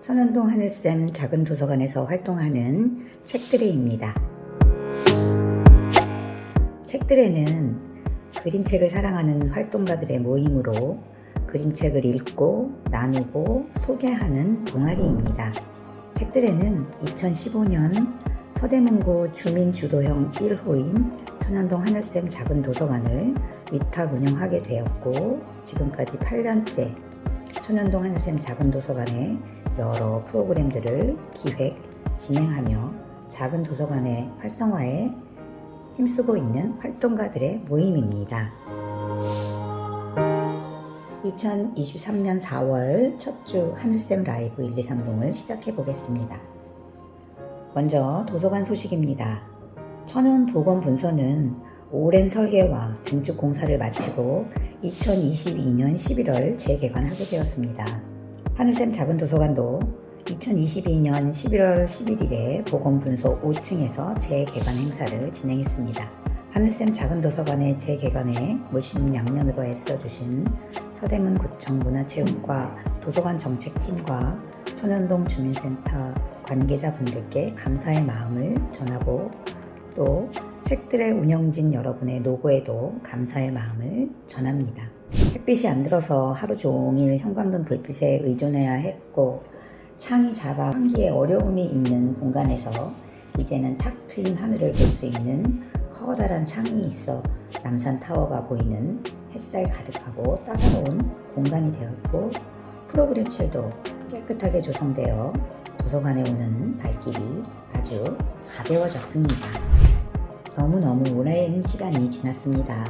천연동 하늘샘 작은 도서관에서 활동하는 책드레입니다. 책드레는 그림책을 사랑하는 활동가들의 모임으로 그림책을 읽고 나누고 소개하는 동아리입니다. 책드레는 2015년 서대문구 주민주도형 1호인 천연동 하늘샘 작은 도서관을 위탁 운영하게 되었고, 지금까지 8년째 천연동 하늘샘 작은 도서관의 여러 프로그램들을 기획, 진행하며 작은 도서관의 활성화에 힘쓰고 있는 활동가들의 모임입니다. 2023년 4월 첫 주 하늘샘 라이브 1230을 시작해 보겠습니다. 먼저 도서관 소식입니다. 천연보건분소는 오랜 설계와 증축 공사를 마치고 2022년 11월 재개관하게 되었습니다. 하늘샘 작은 도서관도 2022년 11월 11일에 보건분소 5층에서 재개관 행사를 진행했습니다. 하늘샘 작은 도서관의 재개관에 물심양면으로 애써주신 서대문구청 문화체육과 도서관 정책팀과 천연동 주민센터 관계자분들께 감사의 마음을 전하고, 또 책드레 운영진 여러분의 노고에도 감사의 마음을 전합니다. 햇빛이 안 들어서 하루 종일 형광등 불빛에 의존해야 했고, 창이 작아 환기에 어려움이 있는 공간에서 이제는 탁 트인 하늘을 볼 수 있는 커다란 창이 있어 남산타워가 보이는 햇살 가득하고 따사로운 공간이 되었고, 프로그램실도 깨끗하게 조성되어 도서관에 오는 발길이 아주 가벼워졌습니다. 너무너무 오랜 시간이 지났습니다.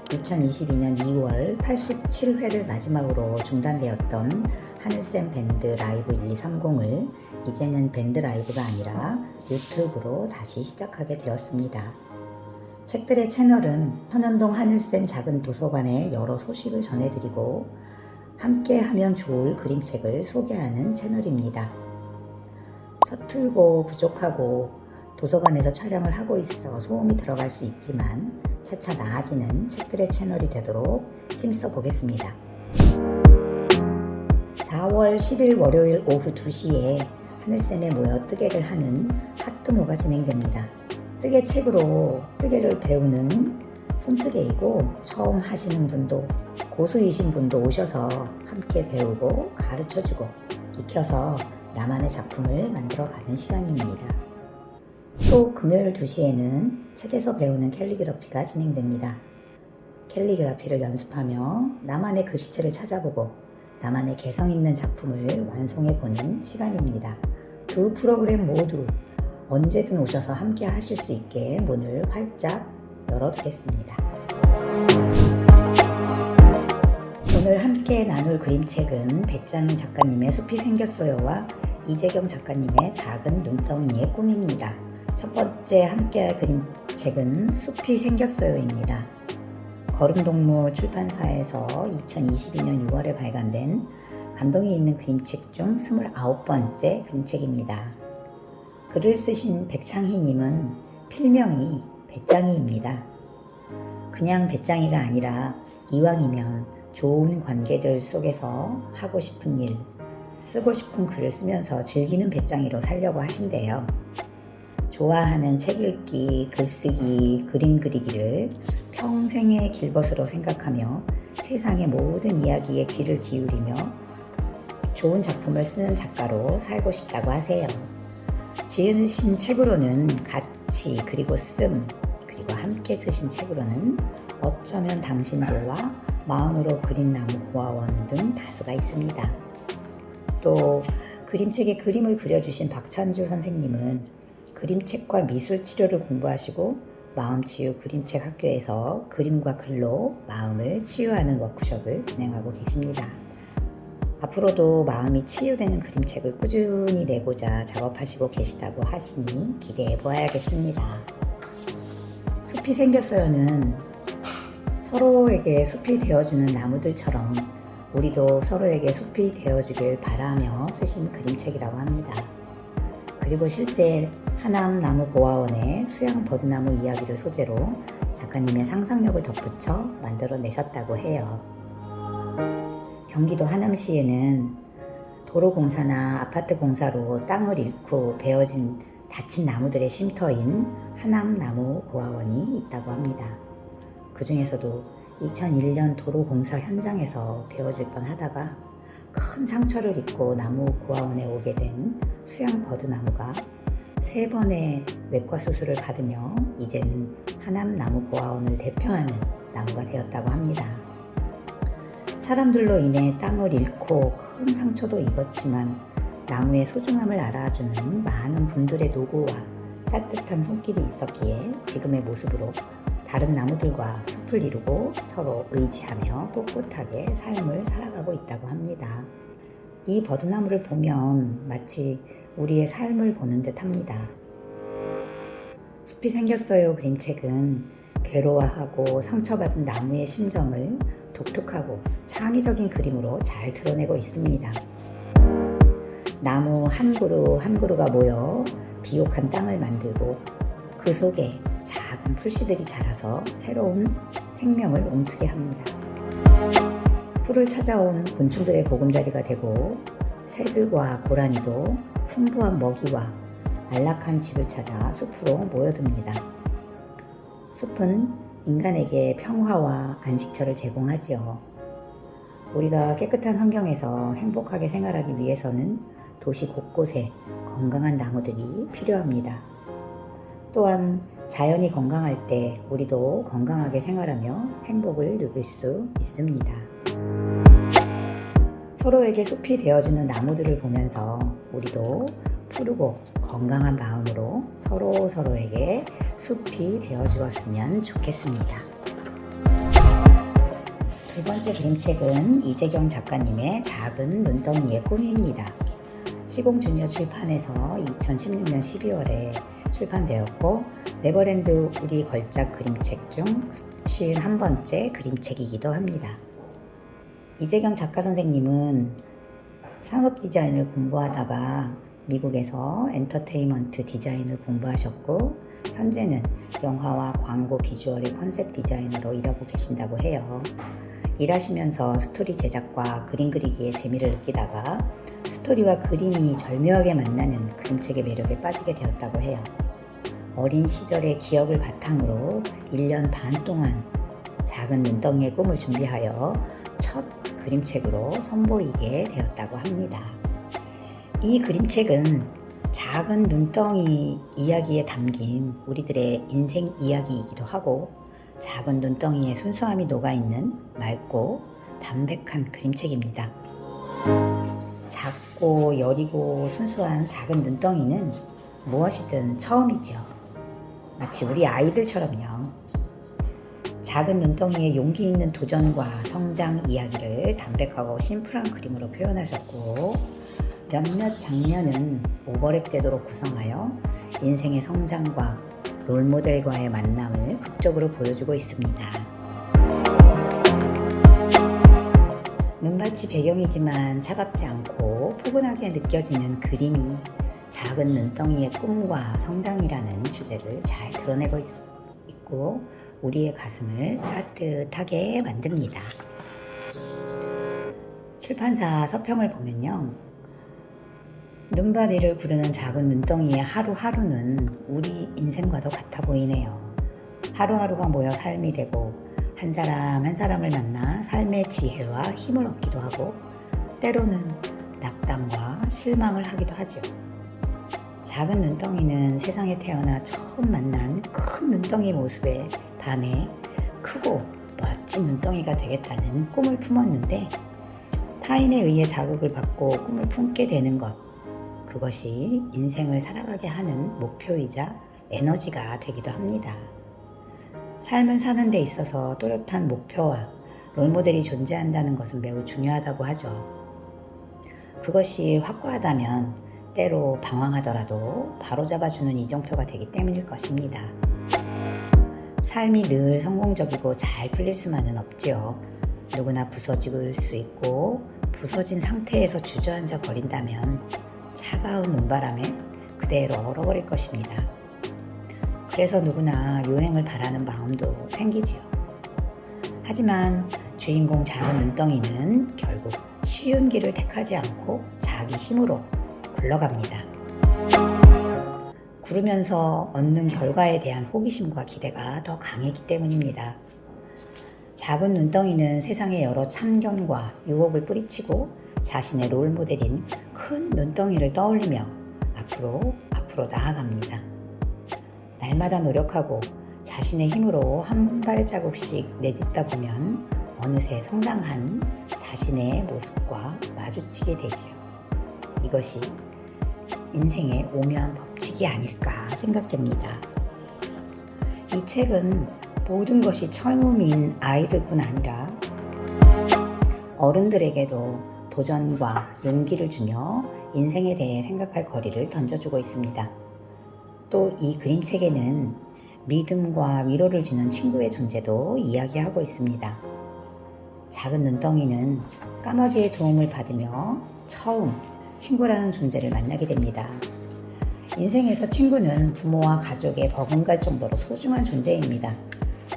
2022년 2월 87회를 마지막으로 중단되었던 하늘샘 밴드 라이브 1230을 이제는 밴드 라이브가 아니라 유튜브로 다시 시작하게 되었습니다. 책들의 채널은 천연동 하늘샘 작은 도서관의 여러 소식을 전해드리고 함께 하면 좋을 그림책을 소개하는 채널입니다. 서툴고 부족하고 도서관에서 촬영을 하고 있어 소음이 들어갈 수 있지만 차차 나아지는 책들의 채널이 되도록 힘써 보겠습니다. 4월 10일 월요일 오후 2시에 하늘샘에 모여 뜨개를 하는 하트모가 진행됩니다. 뜨개 책으로 뜨개를 배우는 손뜨개이고, 처음 하시는 분도 고수이신 분도 오셔서 함께 배우고 가르쳐주고 익혀서 나만의 작품을 만들어가는 시간입니다. 또 금요일 2시에는 책에서 배우는 캘리그라피가 진행됩니다. 캘리그라피를 연습하며 나만의 글씨체를 찾아보고 나만의 개성 있는 작품을 완성해보는 시간입니다. 두 프로그램 모두 언제든 오셔서 함께 하실 수 있게 문을 활짝 열어두겠습니다. 오늘 함께 나눌 그림책은 백장희 작가님의 숲이 생겼어요와 이재경 작가님의 작은 눈덩이의 꿈입니다. 첫 번째 함께할 그림책은 숲이 생겼어요입니다. 거름동무 출판사에서 2022년 6월에 발간된 감동이 있는 그림책 중 29번째 그림책입니다. 글을 쓰신 백창희님은 필명이 배짱이입니다. 그냥 배짱이가 아니라 이왕이면 좋은 관계들 속에서 하고 싶은 일, 쓰고 싶은 글을 쓰면서 즐기는 배짱이로 살려고 하신대요. 좋아하는 책 읽기, 글쓰기, 그림 그리기를 평생의 길벗으로 생각하며 세상의 모든 이야기에 귀를 기울이며 좋은 작품을 쓰는 작가로 살고 싶다고 하세요. 지으신 책으로는 가치, 그리고 씀, 그리고 함께 쓰신 책으로는 어쩌면 당신도와 마음으로 그린 나무 고아원 등 다수가 있습니다. 또 그림책에 그림을 그려주신 박찬주 선생님은 그림책과 미술치료를 공부하시고 마음치유 그림책 학교에서 그림과 글로 마음을 치유하는 워크숍을 진행하고 계십니다. 앞으로도 마음이 치유되는 그림책을 꾸준히 내고자 작업하시고 계시다고 하시니 기대해 보아야겠습니다. 숲이 생겼어요는 서로에게 숲이 되어주는 나무들처럼 우리도 서로에게 숲이 되어주길 바라며 쓰신 그림책이라고 합니다. 그리고 실제 하남나무고아원의 수양 버드나무 이야기를 소재로 작가님의 상상력을 덧붙여 만들어내셨다고 해요. 경기도 하남시에는 도로공사나 아파트 공사로 땅을 잃고 베어진 다친 나무들의 쉼터인 하남나무고아원이 있다고 합니다. 그 중에서도 2001년 도로공사 현장에서 베어질 뻔하다가 큰 상처를 입고 나무고아원에 오게 된 수양버드나무가 3번의 외과 수술을 받으며 이제는 하남나무고아원을 대표하는 나무가 되었다고 합니다. 사람들로 인해 땅을 잃고 큰 상처도 입었지만 나무의 소중함을 알아주는 많은 분들의 노고와 따뜻한 손길이 있었기에 지금의 모습으로 다른 나무들과 숲을 이루고 서로 의지하며 꿋꿋하게 삶을 살아가고 있다고 합니다. 이 버드나무를 보면 마치 우리의 삶을 보는 듯 합니다. 숲이 생겼어요 그림책은 괴로워하고 상처받은 나무의 심정을 독특하고 창의적인 그림으로 잘 드러내고 있습니다. 나무 한 그루 한 그루가 모여 비옥한 땅을 만들고 그 속에 작은 풀씨들이 자라서 새로운 생명을 움트게 합니다. 풀을 찾아온 곤충들의 보금자리가 되고 새들과 고라니도 풍부한 먹이와 안락한 집을 찾아 숲으로 모여듭니다. 숲은 인간에게 평화와 안식처를 제공하지요. 우리가 깨끗한 환경에서 행복하게 생활하기 위해서는 도시 곳곳에 건강한 나무들이 필요합니다. 또한 자연이 건강할 때 우리도 건강하게 생활하며 행복을 누릴 수 있습니다. 서로에게 숲이 되어주는 나무들을 보면서 우리도 푸르고 건강한 마음으로 서로에게 숲이 되어주었으면 좋겠습니다. 두 번째 그림책은 이재경 작가님의 작은 눈덩이의 꿈입니다. 시공주니어 출판에서 2016년 12월에 출판되었고 네버랜드 우리 걸작 그림책 중 51번째 그림책이기도 합니다. 이재경 작가 선생님은 산업 디자인을 공부하다가 미국에서 엔터테인먼트 디자인을 공부하셨고 현재는 영화와 광고 비주얼의 컨셉 디자이너로 일하고 계신다고 해요. 일하시면서 스토리 제작과 그림 그리기에 재미를 느끼다가 스토리와 그림이 절묘하게 만나는 그림책의 매력에 빠지게 되었다고 해요. 어린 시절의 기억을 바탕으로 1년 반 동안 작은 눈덩이의 꿈을 준비하여 첫 그림책으로 선보이게 되었다고 합니다. 이 그림책은 작은 눈덩이 이야기에 담긴 우리들의 인생 이야기이기도 하고 작은 눈덩이에 순수함이 녹아있는 맑고 담백한 그림책입니다. 작고 여리고 순수한 작은 눈덩이는 무엇이든 처음이죠. 마치 우리 아이들처럼요. 작은 눈덩이의 용기 있는 도전과 성장 이야기를 담백하고 심플한 그림으로 표현하셨고 몇몇 장면은 오버랩 되도록 구성하여 인생의 성장과 롤모델과의 만남을 극적으로 보여주고 있습니다. 눈밭이 배경이지만 차갑지 않고 포근하게 느껴지는 그림이 작은 눈덩이의 꿈과 성장이라는 주제를 잘 드러내고 있고 우리의 가슴을 따뜻하게 만듭니다. 출판사 서평을 보면요. 눈밭 위를 구르는 작은 눈덩이의 하루하루는 우리 인생과도 같아 보이네요. 하루하루가 모여 삶이 되고 한 사람 한 사람을 만나 삶의 지혜와 힘을 얻기도 하고 때로는 낙담과 실망을 하기도 하죠. 작은 눈덩이는 세상에 태어나 처음 만난 큰 눈덩이 모습에 반해 크고 멋진 눈덩이가 되겠다는 꿈을 품었는데 타인에 의해 자극을 받고 꿈을 품게 되는 것, 그것이 인생을 살아가게 하는 목표이자 에너지가 되기도 합니다. 삶을 사는 데 있어서 또렷한 목표와 롤모델이 존재한다는 것은 매우 중요하다고 하죠. 그것이 확고하다면 때로 방황하더라도 바로잡아주는 이정표가 되기 때문일 것입니다. 삶이 늘 성공적이고 잘 풀릴 수만은 없지요. 누구나 부서질 수 있고 부서진 상태에서 주저앉아 버린다면 차가운 눈바람에 그대로 얼어버릴 것입니다. 그래서 누구나 요행을 바라는 마음도 생기지요. 하지만 주인공 작은 눈덩이는 결국 쉬운 길을 택하지 않고 자기 힘으로 굴러갑니다. 구르면서 얻는 결과에 대한 호기심과 기대가 더 강했기 때문입니다. 작은 눈덩이는 세상의 여러 참견과 유혹을 뿌리치고 자신의 롤모델인 큰 눈덩이를 떠올리며 앞으로 나아갑니다. 날마다 노력하고 자신의 힘으로 한 발자국씩 내딛다 보면 어느새 성장한 자신의 모습과 마주치게 되지요. 이것이 인생의 오묘한 법칙이 아닐까 생각됩니다. 이 책은 모든 것이 처음인 아이들뿐 아니라 어른들에게도 도전과 용기를 주며 인생에 대해 생각할 거리를 던져주고 있습니다. 또 이 그림책에는 믿음과 위로를 주는 친구의 존재도 이야기하고 있습니다. 작은 눈덩이는 까마귀의 도움을 받으며 처음 친구라는 존재를 만나게 됩니다. 인생에서 친구는 부모와 가족에 버금갈 정도로 소중한 존재입니다.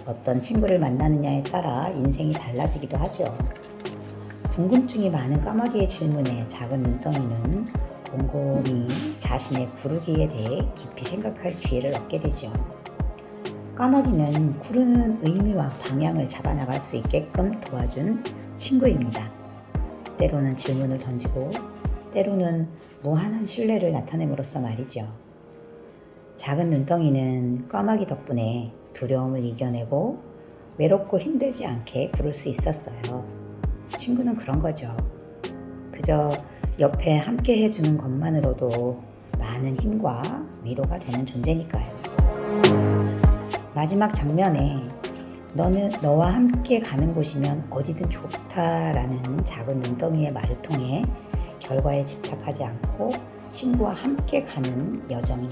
어떤 친구를 만나느냐에 따라 인생이 달라지기도 하죠. 궁금증이 많은 까마귀의 질문에 작은 눈덩이는 곰곰이 자신의 구르기에 대해 깊이 생각할 기회를 얻게 되죠. 까마귀는 구르는 의미와 방향을 잡아나갈 수 있게끔 도와준 친구입니다. 때로는 질문을 던지고 때로는 무한한 신뢰를 나타냄으로써 말이죠. 작은 눈덩이는 까마귀 덕분에 두려움을 이겨내고 외롭고 힘들지 않게 구를 수 있었어요. 친구는 그런 거죠. 그저 옆에 함께 해주는 것만으로도 많은 힘과 위로가 되는 존재니까요. 마지막 장면에 너와 함께 가는 곳이면 어디든 좋다라는 작은 눈덩이의 말을 통해 결과에 집착하지 않고 친구와 함께 가는 여정이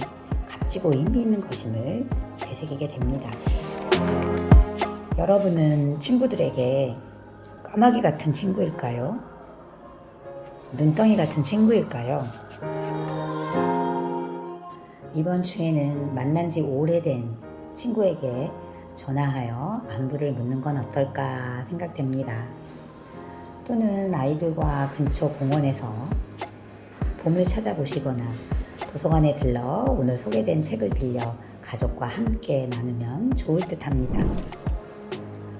값지고 의미 있는 것임을 되새기게 됩니다. 여러분은 친구들에게 까마귀 같은 친구일까요? 눈덩이 같은 친구일까요? 이번 주에는 만난 지 오래된 친구에게 전화하여 안부를 묻는 건 어떨까 생각됩니다. 또는 아이들과 근처 공원에서 봄을 찾아보시거나 도서관에 들러 오늘 소개된 책을 빌려 가족과 함께 나누면 좋을 듯 합니다.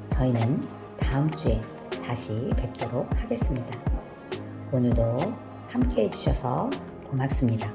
저희는 다음 주에 다시 뵙도록 하겠습니다. 오늘도 함께 해주셔서 고맙습니다.